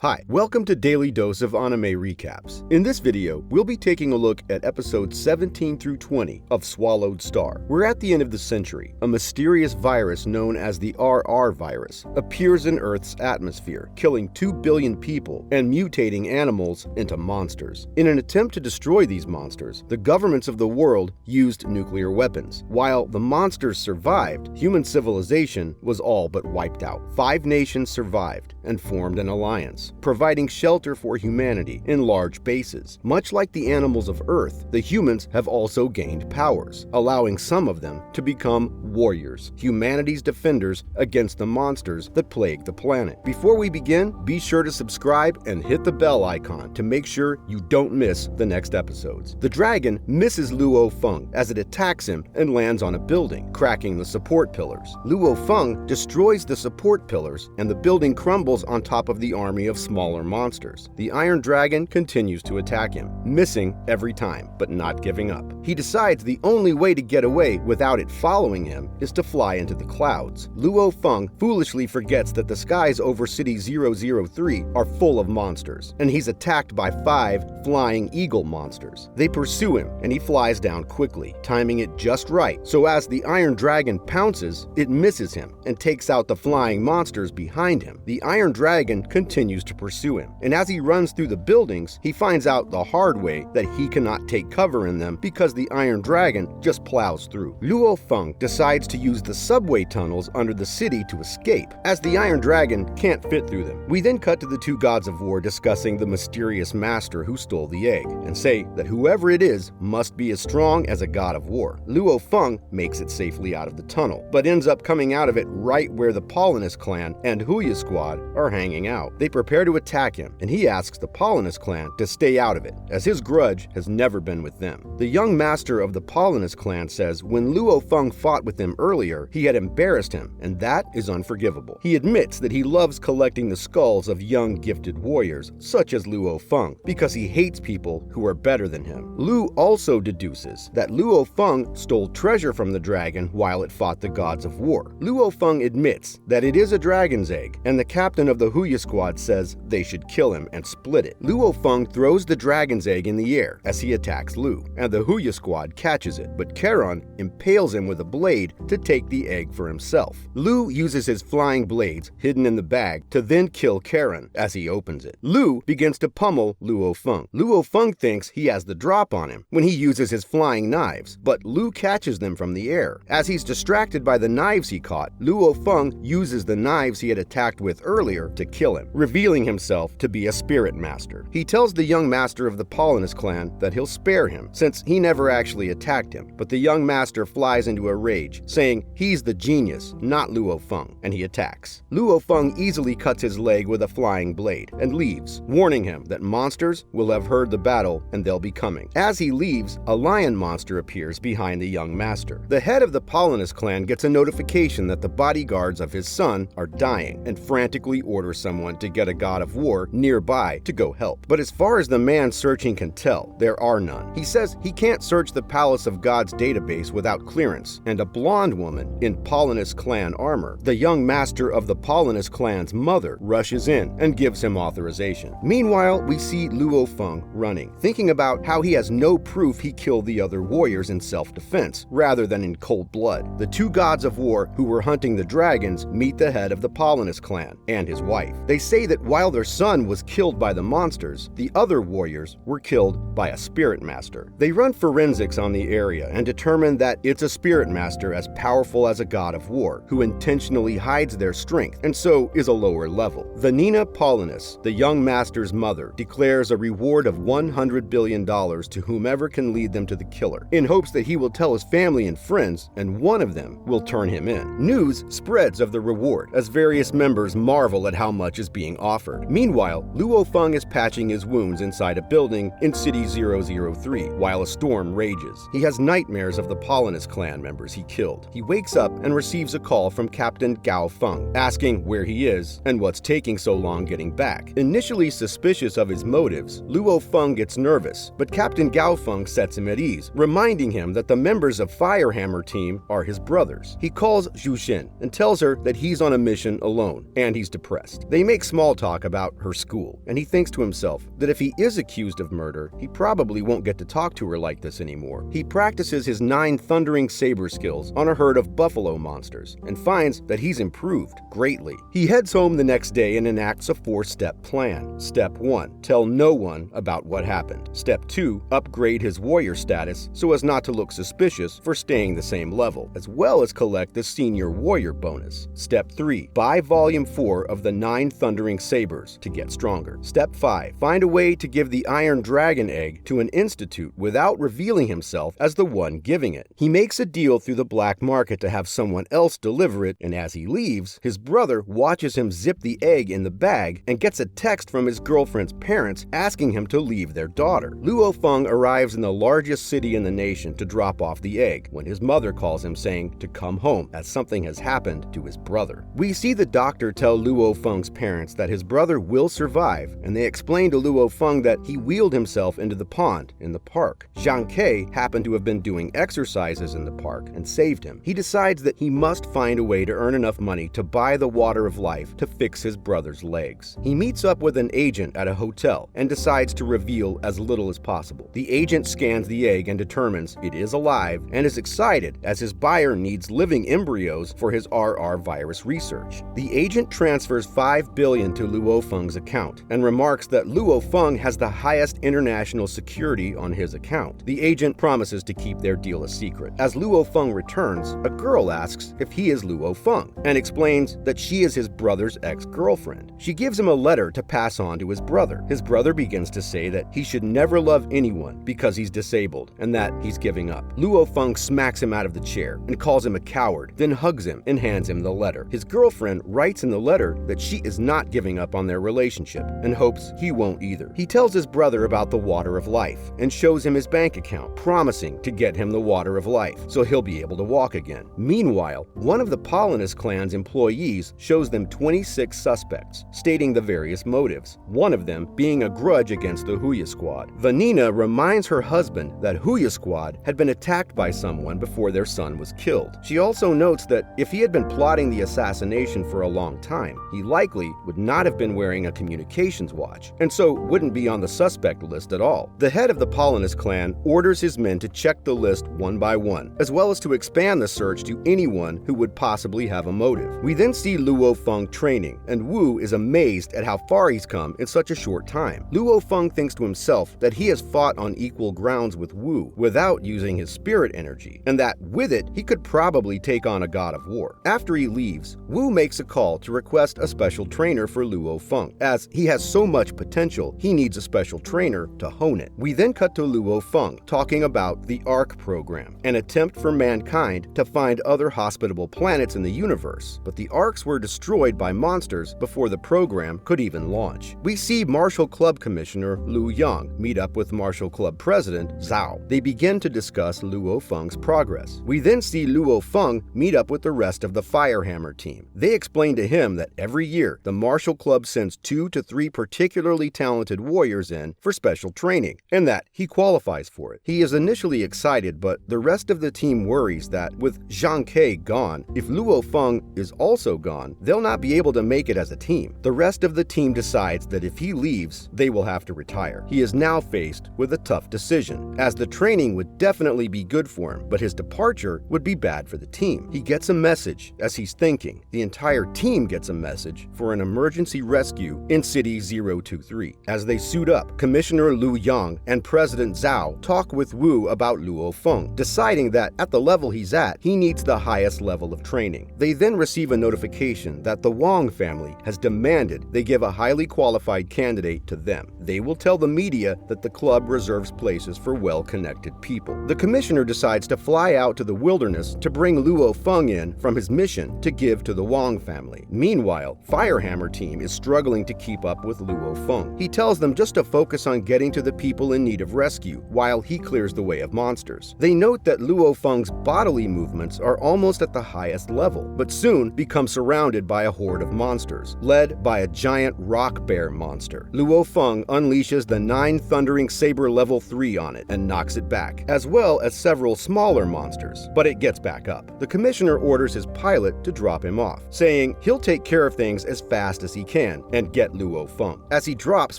Hi, welcome to Daily Dose of Anime Recaps. In this video, we'll be taking a look at episodes 17 through 20 of Swallowed Star. We're at the end of the century. A mysterious virus known as the RR virus appears in Earth's atmosphere, killing 2 billion people and mutating animals into monsters. In an attempt to destroy these monsters, the governments of the world used nuclear weapons. While the monsters survived, human civilization was all but wiped out. 5 nations survived and formed an alliance, providing shelter for humanity in large bases. Much like the animals of Earth, the humans have also gained powers, allowing some of them to become warriors, humanity's defenders against the monsters that plague the planet. Before we begin, be sure to subscribe and hit the bell icon to make sure you don't miss the next episodes. The dragon misses Luo Feng as it attacks him and lands on a building, cracking the support pillars. Luo Feng destroys the support pillars and the building crumbles on top of the army of smaller monsters. The Iron Dragon continues to attack him, missing every time, but not giving up. He decides the only way to get away without it following him is to fly into the clouds. Luo Feng foolishly forgets that the skies over City 003 are full of monsters, and he's attacked by 5 flying eagle monsters. They pursue him, and he flies down quickly, timing it just right, so as the Iron Dragon pounces, it misses him and takes out the flying monsters behind him. The Iron Dragon continues to pursue him, and as he runs through the buildings, he finds out the hard way that he cannot take cover in them because the Iron Dragon just plows through. Luo Feng decides to use the subway tunnels under the city to escape, as the Iron Dragon can't fit through them. We then cut to the 2 gods of war discussing the mysterious master who stole the egg, and say that whoever it is must be as strong as a god of war. Luo Feng makes it safely out of the tunnel, but ends up coming out of it right where the Polonus clan and Huya squad are hanging out. They prepare to attack him, and he asks the Polonus clan to stay out of it, as his grudge has never been with them. The young master of the Polonus clan says when Luo Feng fought with him earlier, he had embarrassed him, and that is unforgivable. He admits that he loves collecting the skulls of young gifted warriors, such as Luo Feng, because he hates people who are better than him. Lu also deduces that Luo Feng stole treasure from the dragon while it fought the gods of war. Luo Feng admits that it is a dragon's egg, and the captain of the Huya squad says they should kill him and split it. Luo Feng throws the dragon's egg in the air as he attacks Lu, and the Huya squad catches it, but Charon impales him with a blade to take the egg for himself. Lu uses his flying blades hidden in the bag to then kill Charon as he opens it. Lu begins to pummel Luo Feng. Luo Feng thinks he has the drop on him when he uses his flying knives, but Lu catches them from the air. As he's distracted by the knives he caught, Luo Feng uses the knives he had attacked with earlier to kill him, revealing himself to be a spirit master. He tells the young master of the Polonus clan that he'll spare him, since he never actually attacked him, but the young master flies into a rage, saying he's the genius, not Luo Feng, and he attacks. Luo Feng easily cuts his leg with a flying blade and leaves, warning him that monsters will have heard the battle and they'll be coming. As he leaves, a lion monster appears behind the young master. The head of the Polonus clan gets a notification that the bodyguards of his son are dying and frantically orders someone to get a god of war nearby to go help. But as far as the man searching can tell, there are none. He says he can't search the Palace of Gods database without clearance, and a blonde woman in Polonus clan armor, the young master of the Polonus clan's mother, rushes in and gives him authorization. Meanwhile, we see Luo Feng running, thinking about how he has no proof he killed the other warriors in self-defense, rather than in cold blood. The 2 gods of war who were hunting the dragons meet the head of the Polonus clan and his wife. They say that while their son was killed by the monsters, the other warriors were killed by a spirit master. They run forensics on the area and determine that it's a spirit master as powerful as a god of war, who intentionally hides their strength and so is a lower level. Vanina Polonus, the young master's mother, declares a reward of $100 billion to whomever can lead them to the killer, in hopes that he will tell his family and friends, and one of them will turn him in. News spreads of the reward as various members marvel at how much is being offered. Meanwhile, Luo Feng is patching his wounds inside a building in City 003 while a storm rages. He has nightmares of the Polonus clan members he killed. He wakes up and receives a call from Captain Gao Feng, asking where he is and what's taking so long getting back. Initially suspicious of his motives, Luo Feng gets nervous, but Captain Gao Feng sets him at ease, reminding him that the members of Firehammer team are his brothers. He calls Zhu Xin and tells her that he's on a mission alone, and he's depressed. They make small talk talk about her school, and he thinks to himself that if he is accused of murder, he probably won't get to talk to her like this anymore. He practices his 9 thundering saber skills on a herd of buffalo monsters and finds that he's improved greatly. He heads home the next day and enacts a 4-step plan. Step 1, tell no one about what happened. Step 2, upgrade his warrior status so as not to look suspicious for staying the same level, as well as collect the senior warrior bonus. Step 3, buy volume 4 of the 9 thundering sabers to get stronger. Step 5, find a way to give the Iron Dragon egg to an institute without revealing himself as the one giving it. He makes a deal through the black market to have someone else deliver it, and as he leaves, his brother watches him zip the egg in the bag and gets a text from his girlfriend's parents asking him to leave their daughter. Luo Feng arrives in the largest city in the nation to drop off the egg when his mother calls him saying to come home as something has happened to his brother. We see the doctor tell Luo Feng's parents that his brother will survive, and they explain to Luo Feng that he wheeled himself into the pond in the park. Xingkong happened to have been doing exercises in the park and saved him. He decides that he must find a way to earn enough money to buy the water of life to fix his brother's legs. He meets up with an agent at a hotel and decides to reveal as little as possible. The agent scans the egg and determines it is alive and is excited as his buyer needs living embryos for his RR virus research. The agent transfers 5 billion to Luo Feng's account and remarks that Luo Feng has the highest international security on his account. The agent promises to keep their deal a secret. As Luo Feng returns, a girl asks if he is Luo Feng and explains that she is his brother's ex-girlfriend. She gives him a letter to pass on to his brother. His brother begins to say that he should never love anyone because he's disabled and that he's giving up. Luo Feng smacks him out of the chair and calls him a coward, then hugs him and hands him the letter. His girlfriend writes in the letter that she is not giving up on their relationship and hopes he won't either. He tells his brother about the water of life and shows him his bank account, promising to get him the water of life so he'll be able to walk again. Meanwhile, one of the Polonus clan's employees shows them 26 suspects, stating the various motives, one of them being a grudge against the Huya Squad. Vanina reminds her husband that Huya Squad had been attacked by someone before their son was killed. She also notes that if he had been plotting the assassination for a long time, he likely would not have been wearing a communications watch, and so wouldn't be on the suspect list at all. The head of the Polonus clan orders his men to check the list one by one, as well as to expand the search to anyone who would possibly have a motive. We then see Luo Feng training, and Wu is amazed at how far he's come in such a short time. Luo Feng thinks to himself that he has fought on equal grounds with Wu without using his spirit energy, and that with it, he could probably take on a god of war. After he leaves, Wu makes a call to request a special trainer for Luo Feng. As he has so much potential, he needs a special trainer to hone it. We then cut to Luo Feng talking about the ARC program, an attempt for mankind to find other hospitable planets in the universe, but the ARCs were destroyed by monsters before the program could even launch. We see Martial Club Commissioner Lu Yang meet up with Martial Club President Zhao. They begin to discuss Luo Feng's progress. We then see Luo Feng meet up with the rest of the Firehammer team. They explain to him that every year the Martial Club sends 2 to 3 particularly talented warriors in for special training, and that he qualifies for it. He is initially excited, but the rest of the team worries that with Xingkong gone, if Luo Feng is also gone, they'll not be able to make it as a team. The rest of the team decides that if he leaves, they will have to retire. He is now faced with a tough decision, as the training would definitely be good for him, but his departure would be bad for the team. He gets a message as he's thinking. The entire team gets a message for an emergency rescue in City 023. As they suit up, Commissioner Lu Yang and President Zhao talk with Wu about Luo Feng, deciding that at the level he's at, he needs the highest level of training. They then receive a notification that the Wang family has demanded they give a highly qualified candidate to them. They will tell the media that the club reserves places for well-connected people. The commissioner decides to fly out to the wilderness to bring Luo Feng in from his mission to give to the Wang family. Meanwhile, Firehammer team is struggling to keep up with Luo Feng. He tells them just to focus on getting to the people in need of rescue while he clears the way of monsters. They note that Luo Feng's bodily movements are almost at the highest level, but soon become surrounded by a horde of monsters, led by a giant rock bear monster. Luo Feng unleashes the 9 thundering saber level 3 on it and knocks it back, as well as several smaller monsters, but it gets back up. The commissioner orders his pilot to drop him off, saying he'll take care of things as fast as he can. can and get Luo Feng. As he drops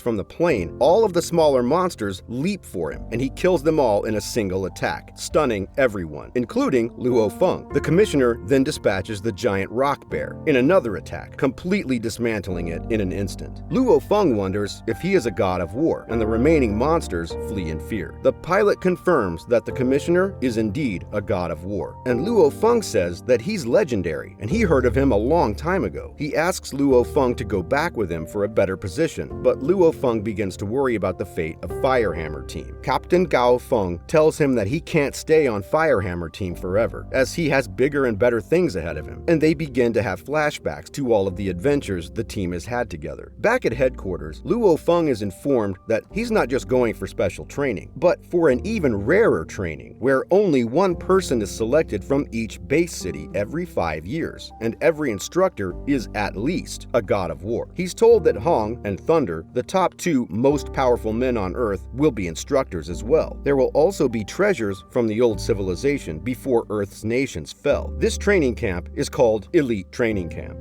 from the plane, all of the smaller monsters leap for him, and he kills them all in a single attack, stunning everyone, including Luo Feng. The commissioner then dispatches the giant rock bear in another attack, completely dismantling it in an instant. Luo Feng wonders if he is a god of war, and the remaining monsters flee in fear. The pilot confirms that the commissioner is indeed a god of war, and Luo Feng says that he's legendary, and he heard of him a long time ago. He asks Luo Feng to go back with him for a better position, but Luo Feng begins to worry about the fate of Firehammer Team. Captain Gao Feng tells him that he can't stay on Firehammer Team forever, as he has bigger and better things ahead of him, and they begin to have flashbacks to all of the adventures the team has had together. Back at headquarters, Luo Feng is informed that he's not just going for special training, but for an even rarer training, where only one person is selected from each base city every 5 years, and every instructor is at least a god of war. He's told that Hong and Thunder, the top two most powerful men on Earth, will be instructors as well. There will also be treasures from the old civilization before Earth's nations fell. This training camp is called Elite Training Camp.